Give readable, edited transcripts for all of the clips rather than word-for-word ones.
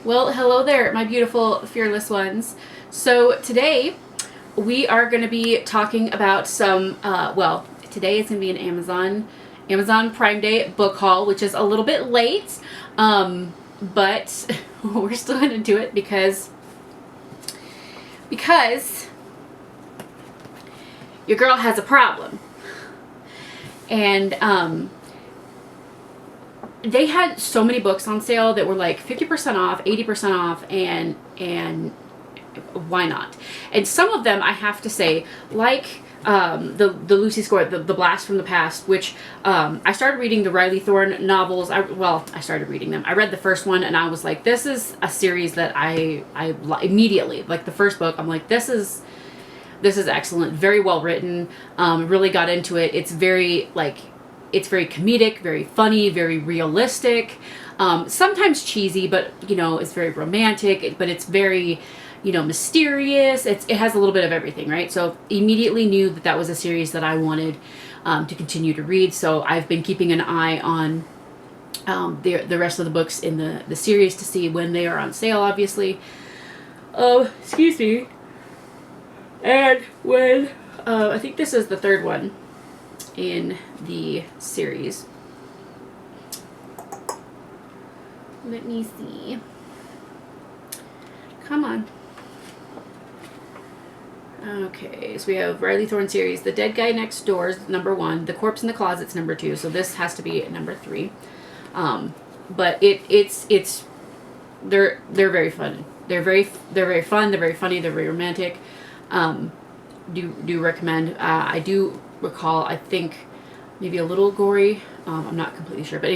Well, hello there, my beautiful fearless ones. So today we are going to be talking about some, today it's going to be an Amazon Prime Day book haul, which is a little bit late, but we're still going to do it because your girl has a problem. And they had so many books on sale that were like 50% off, 80% off, and why not? And some of them, I have to say, like the Lucy Score, the Blast from the Past, which I started reading the Riley Thorne novels. I started reading them. I read the first one and I was like, this is a series that I immediately, like the first book, I'm like, this is excellent, very well written. Really got into it. It's very comedic, very funny, very realistic. Sometimes cheesy, but it's very romantic. But it's very, mysterious. It has a little bit of everything, right? So immediately knew that was a series that I wanted to continue to read. So I've been keeping an eye on the rest of the books in the series to see when they are on sale, obviously. Excuse me. And when, I think this is the third one in the series. Let me see. Come on. Okay, so we have Riley Thorne series. The Dead Guy Next Door is number 1. The Corpse in the Closet's number 2. So this has to be number 3. But they're very fun. They're very fun. They're very funny. They're very romantic. Do recommend. I do recall, I think maybe a little gory. I'm not completely sure, but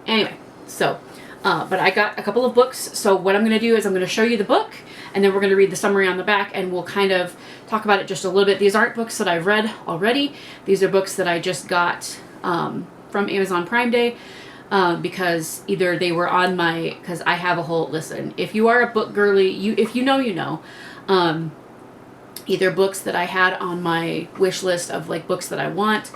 anyway. So, but I got a couple of books. So what I'm going to do is I'm going to show you the book, and then we're going to read the summary on the back, and we'll kind of talk about it just a little bit. These aren't books that I've read already. These are books that I just got from Amazon Prime Day. Because either they were on because I have a whole, listen, if you are a book girly, if you know, either books that I had on my wish list of like books that I want,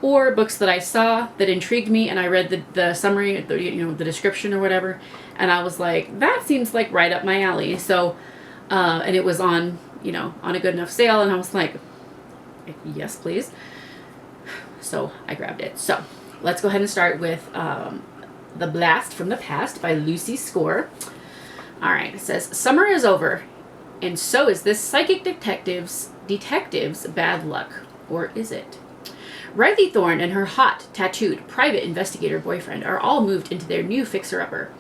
or books that I saw that intrigued me, and I read the summary, the description or whatever, and I was like, that seems like right up my alley. So, and it was on, on a good enough sale, and I was like, yes, please. So I grabbed it. So let's go ahead and start with The Blast from the Past by Lucy Score. All right, it says, summer is over, and so is this psychic detective's bad luck. Or is it? Riley Thorne and her hot, tattooed, private investigator boyfriend are all moved into their new fixer-upper.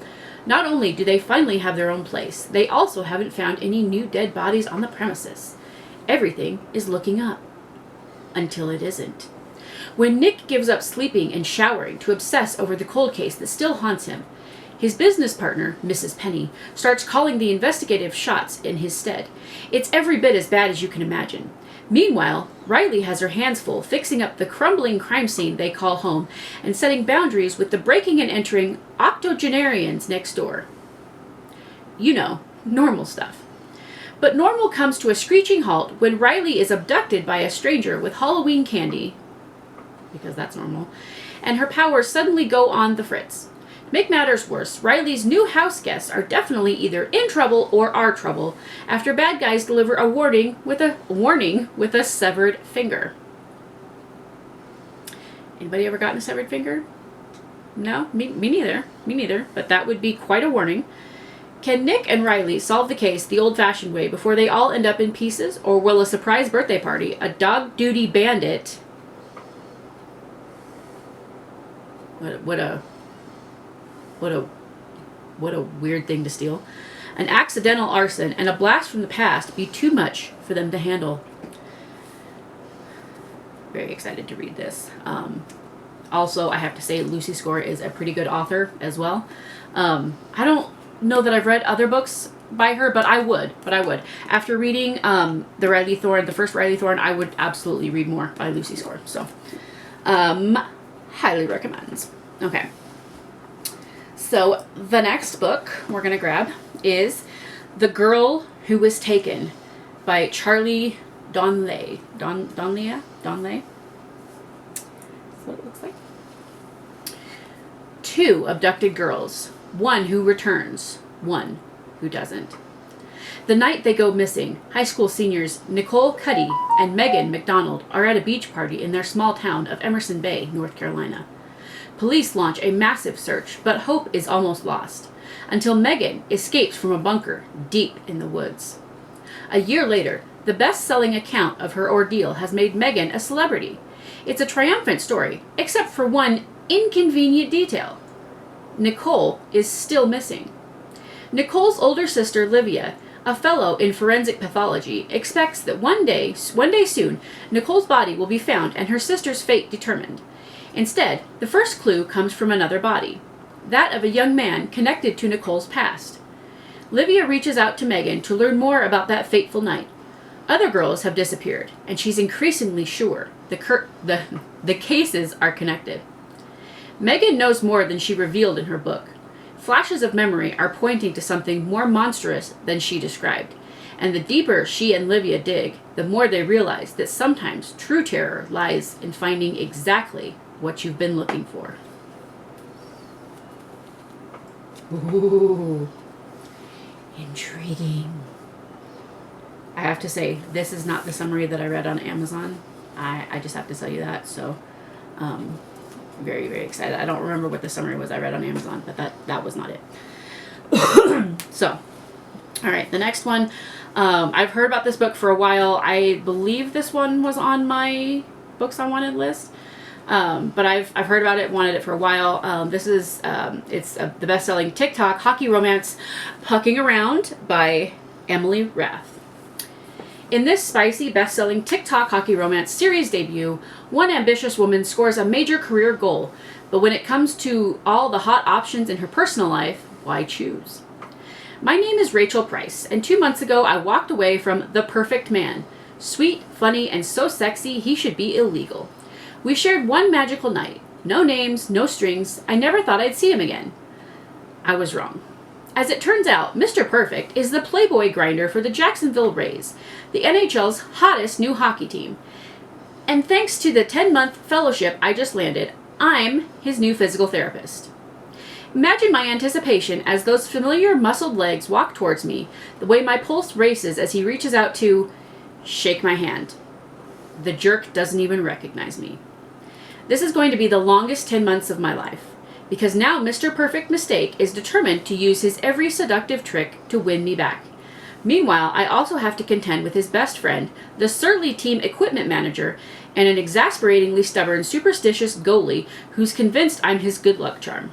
Not only do they finally have their own place, they also haven't found any new dead bodies on the premises. Everything is looking up. Until it isn't. When Nick gives up sleeping and showering to obsess over the cold case that still haunts him, his business partner, Mrs. Penny, starts calling the investigative shots in his stead. It's every bit as bad as you can imagine. Meanwhile, Riley has her hands full fixing up the crumbling crime scene they call home and setting boundaries with the breaking and entering octogenarians next door. Normal stuff. But normal comes to a screeching halt when Riley is abducted by a stranger with Halloween candy, because that's normal, and her powers suddenly go on the fritz. To make matters worse, Riley's new house guests are definitely either in trouble or are trouble after bad guys deliver a warning with a severed finger. Anybody ever gotten a severed finger? No? Me neither, but that would be quite a warning. Can Nick and Riley solve the case the old-fashioned way before they all end up in pieces, or will a surprise birthday party, a dog duty bandit... What a weird thing to steal. An accidental arson and a blast from the past be too much for them to handle. Very excited to read this. Also, I have to say, Lucy Score is a pretty good author as well. I don't know that I've read other books by her, but I would. After reading the first Riley Thorne, I would absolutely read more by Lucy Score. So, highly recommends. Okay. So the next book we're going to grab is The Girl Who Was Taken by Charlie Donley. Donley? That's what it looks like. 2 abducted girls. 1 who returns. one who doesn't. The night they go missing, high school seniors Nicole Cuddy and Megan McDonald are at a beach party in their small town of Emerson Bay, North Carolina. Police launch a massive search, but hope is almost lost, until Megan escapes from a bunker deep in the woods. A year later, the best-selling account of her ordeal has made Megan a celebrity. It's a triumphant story, except for one inconvenient detail. Nicole is still missing. Nicole's older sister, Livia, a fellow in forensic pathology, expects that one day soon, Nicole's body will be found and her sister's fate determined. Instead, the first clue comes from another body, that of a young man connected to Nicole's past. Livia reaches out to Megan to learn more about that fateful night. Other girls have disappeared, and she's increasingly sure the cases are connected. Megan knows more than she revealed in her book. Flashes of memory are pointing to something more monstrous than she described, and the deeper she and Livia dig, the more they realize that sometimes true terror lies in finding exactly what you've been looking for. Ooh, intriguing. I have to say, this is not the summary that I read on Amazon. I just have to tell you that. So, very, very excited. I don't remember what the summary was I read on Amazon, but that was not it. So, all right, the next one. I've heard about this book for a while. I believe this one was on my books I wanted list. But I've heard about it, wanted it for a while. This is, the best-selling TikTok hockey romance, Pucking Around by Emily Rath. In this spicy, best-selling TikTok hockey romance series debut, one ambitious woman scores a major career goal, but when it comes to all the hot options in her personal life, why choose? My name is Rachel Price, and 2 months ago I walked away from the perfect man. Sweet, funny, and so sexy he should be illegal. We shared one magical night. No names, no strings. I never thought I'd see him again. I was wrong. As it turns out, Mr. Perfect is the Playboy grinder for the Jacksonville Rays, the NHL's hottest new hockey team. And thanks to the 10-month fellowship I just landed, I'm his new physical therapist. Imagine my anticipation as those familiar muscled legs walk towards me, the way my pulse races as he reaches out to shake my hand. The jerk doesn't even recognize me. This is going to be the longest 10 months of my life, because now Mr. Perfect Mistake is determined to use his every seductive trick to win me back. Meanwhile, I also have to contend with his best friend, the surly team equipment manager, and an exasperatingly stubborn, superstitious goalie who's convinced I'm his good luck charm.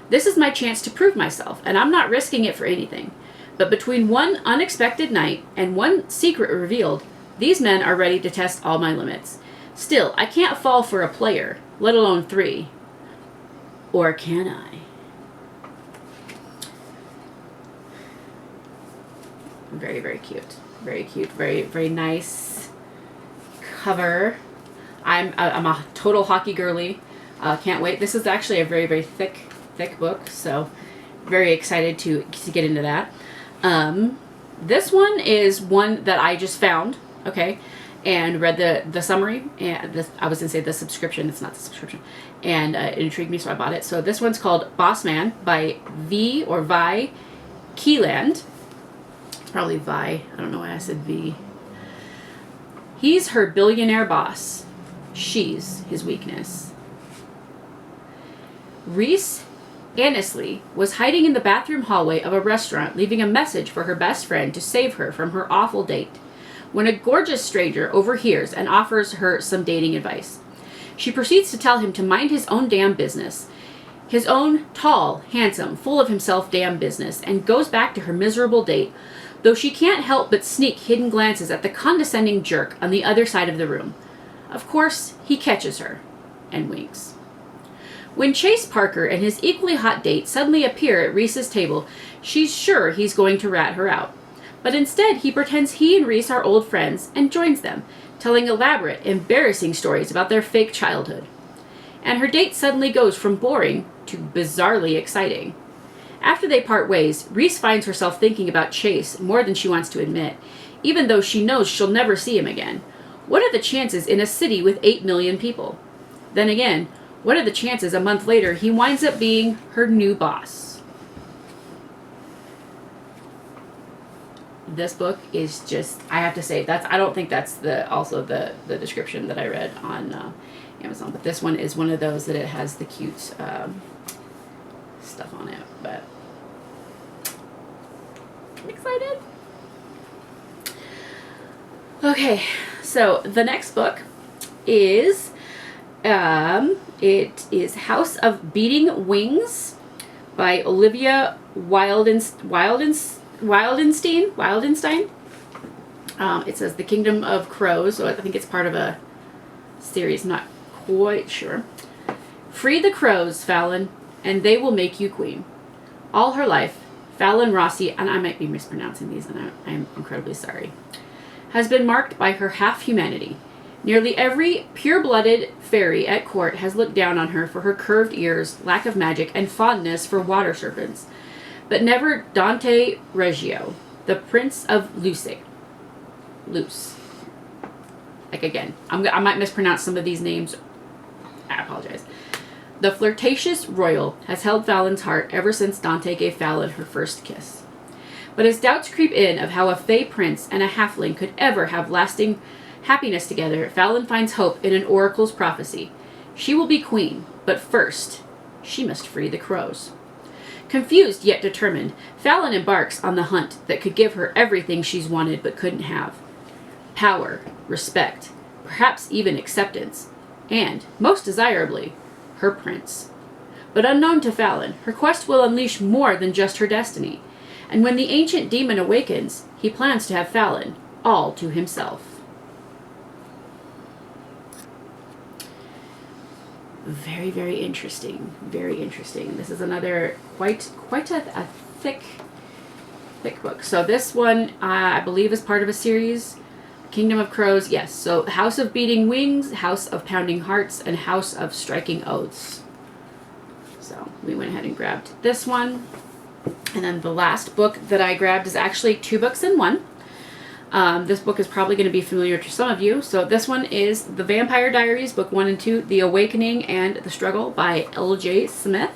This is my chance to prove myself, and I'm not risking it for anything. But between one unexpected night and one secret revealed, these men are ready to test all my limits. Still, I can't fall for a player, let alone 3. Or can I? Very, very cute. Very cute. Very, very nice cover. I'm a total hockey girly. Can't wait. This is actually a very, very thick book, so very excited to get into that. This one is one that I just found, okay, and read the summary, and I was going to say the subscription, it's not the subscription, and it intrigued me, so I bought it. So this one's called Boss Man by Vi Keeland. It's probably Vi, I don't know why I said V. He's her billionaire boss. She's his weakness. Reese Annesley was hiding in the bathroom hallway of a restaurant, leaving a message for her best friend to save her from her awful date, when a gorgeous stranger overhears and offers her some dating advice. She proceeds to tell him to mind his own damn business, his own tall, handsome, full of himself damn business, and goes back to her miserable date, though she can't help but sneak hidden glances at the condescending jerk on the other side of the room. Of course, he catches her and winks. When Chase Parker and his equally hot date suddenly appear at Reese's table, she's sure he's going to rat her out. But instead, he pretends he and Reese are old friends and joins them, telling elaborate, embarrassing stories about their fake childhood. And her date suddenly goes from boring to bizarrely exciting. After they part ways, Reese finds herself thinking about Chase more than she wants to admit, even though she knows she'll never see him again. What are the chances in a city with 8 million people? Then again, what are the chances a month later he winds up being her new boss? this book is just, I have to say, I don't think that's the description that I read on Amazon, but this one is one of those that it has the cute stuff on it, but I'm excited. Okay, so the next book is it is House of Beating Wings by Olivia Wildenstein. It says The Kingdom of Crows, so I think it's part of a series, I'm not quite sure. Free the crows, Fallon, and they will make you queen. All her life, Fallon Rossi, and I might be mispronouncing these, and I'm incredibly sorry, has been marked by her half-humanity. Nearly every pure-blooded fairy at court has looked down on her for her curved ears, lack of magic, and fondness for water serpents. But never Dante Reggio, the Prince of Luce. Like, again, I might mispronounce some of these names. I apologize. The flirtatious royal has held Fallon's heart ever since Dante gave Fallon her first kiss. But as doubts creep in of how a fey prince and a halfling could ever have lasting happiness together, Fallon finds hope in an oracle's prophecy. She will be queen, but first, she must free the crows. Confused yet determined, Fallon embarks on the hunt that could give her everything she's wanted but couldn't have. Power, respect, perhaps even acceptance, and, most desirably, her prince. But unknown to Fallon, her quest will unleash more than just her destiny. And when the ancient demon awakens, he plans to have Fallon all to himself. Very, very interesting. Very interesting. This is another quite a thick book. So this one, I believe, is part of a series. Kingdom of Crows, yes. So House of Beating Wings, House of Pounding Hearts, and House of Striking Oaths. So we went ahead and grabbed this one. And then the last book that I grabbed is actually 2 books in one. This book is probably going to be familiar to some of you. So this one is The Vampire Diaries, Book 1 and 2, The Awakening and the Struggle by L.J. Smith.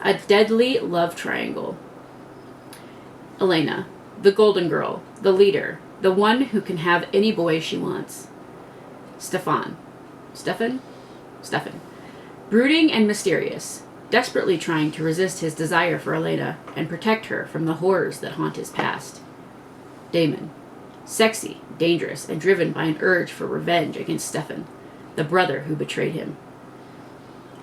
A deadly love triangle. Elena, the golden girl, the leader, the one who can have any boy she wants. Stefan. Brooding and mysterious, desperately trying to resist his desire for Elena and protect her from the horrors that haunt his past. Damon. Sexy, dangerous, and driven by an urge for revenge against Stefan, the brother who betrayed him.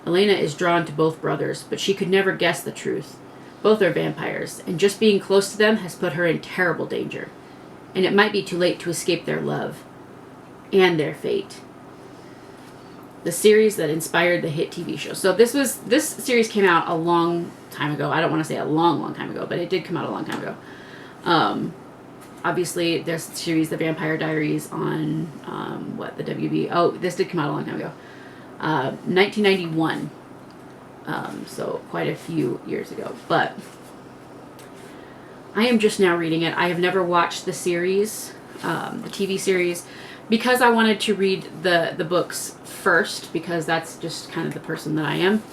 Elena is drawn to both brothers, but she could never guess the truth. Both are vampires, and just being close to them has put her in terrible danger. And it might be too late to escape their love and their fate. The series that inspired the hit TV show. So this series came out a long time ago. I don't want to say a long time ago, but it did come out a long time ago. Obviously, there's the series The Vampire Diaries on the WB. Oh, this did come out a long time ago. 1991. So quite a few years ago. But I am just now reading it. I have never watched the series, the TV series, because I wanted to read the books first, because that's just kind of the person that I am.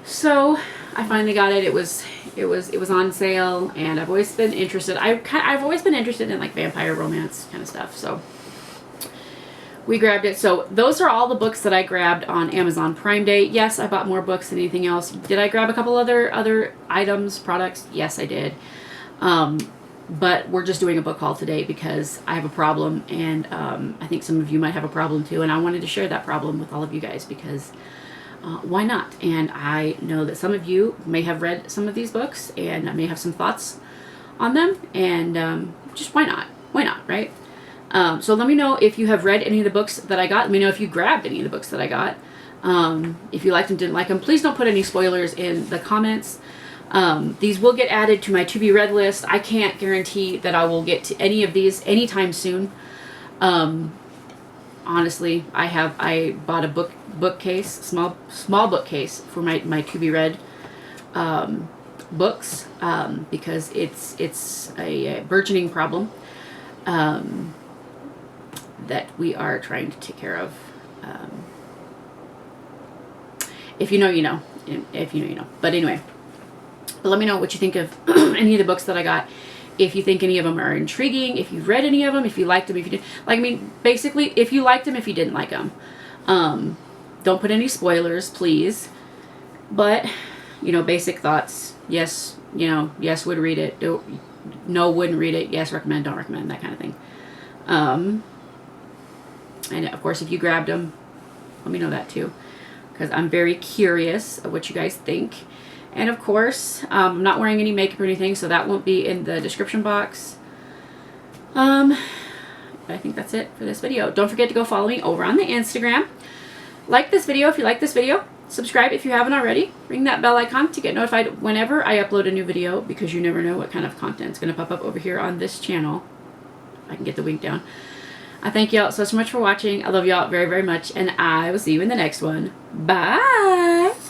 So I finally got it. It was on sale, and I've always been interested. I've always been interested in like vampire romance kind of stuff. So we grabbed it. So those are all the books that I grabbed on Amazon Prime Day. Yes, I bought more books than anything else. Did I grab a couple other items, products? Yes, I did. But we're just doing a book haul today because I have a problem, and I think some of you might have a problem too, and I wanted to share that problem with all of you guys because why not? And I know that some of you may have read some of these books and may have some thoughts on them, and just why not? Why not, right? So let me know if you have read any of the books that I got. Let me know if you grabbed any of the books that I got. If you liked them, didn't like them, please don't put any spoilers in the comments. These will get added to my to be read list. I can't guarantee that I will get to any of these anytime soon. Honestly, I bought a bookcase, small bookcase for my to be read books because it's a burgeoning problem that we are trying to take care of. If you know, you know. If you know, you know. But anyway. But let me know what you think of any of the books that I got. if you think any of them are intriguing, if you've read any of them, if you liked them, if you didn't. Like, I mean, basically, if you liked them, if you didn't like them. Don't put any spoilers, please. But, you know, basic thoughts. Yes, you know, yes, would read it. No, wouldn't read it. Yes, recommend, don't recommend, that kind of thing. And of course, if you grabbed them, let me know that too, because I'm very curious of what you guys think. And of course, I'm not wearing any makeup or anything, so that won't be in the description box. I think that's it for this video. Don't forget to go follow me over on the Instagram. Like this video if you like this video. Subscribe if you haven't already. Ring that bell icon to get notified whenever I upload a new video, because you never know what kind of content is going to pop up over here on this channel. If I can get the wink down. I thank y'all so much for watching. I love y'all very, very much, and I will see you in the next one. Bye!